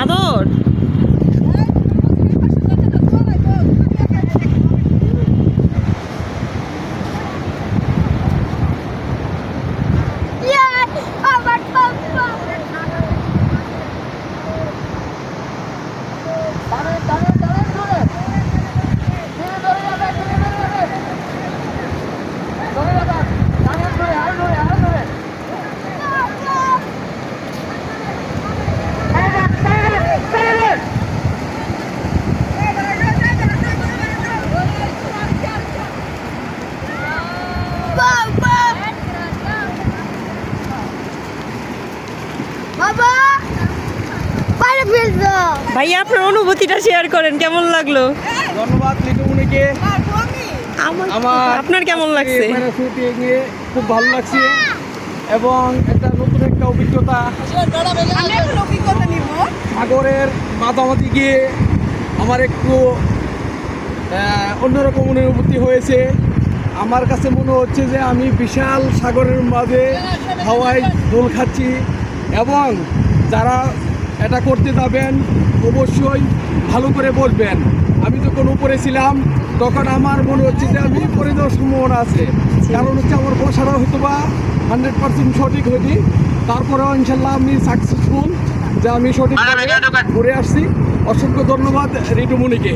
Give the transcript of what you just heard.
আদর ভাইয়া আপনার অনুভূতিটা শেয়ার করেন, কেমন লাগলো? ধন্যবাদ লিটুমনিকে। আপনার কেমন লাগছে? খুব ভালো লাগছে এবং একটা নতুন একটা অভিজ্ঞতা। সাগরের মাঝামাঝি গিয়ে আমার একটু অন্যরকম অনুভূতি হয়েছে। আমার কাছে মনে হচ্ছে যে আমি বিশাল সাগরের মাঝে হাওয়ায় দোল খাচ্ছি। এবং যারা এটা করতে যাবেন অবশ্যই ভালো করে বসবেন। আমি যখন উপরে ছিলাম তখন আমার মনে হচ্ছে যে আমি পড়ে যাওয়ার সম্ভাবনা আছে, কারণ হচ্ছে আমার বসাটা হয়তো বা 100% সঠিক হয়নি। তারপরেও ইনশাল্লাহ আমি সাকসেসফুল যে আমি সঠিক ঘুরে আসছি। অসংখ্য ধন্যবাদ রিটুমনিকে।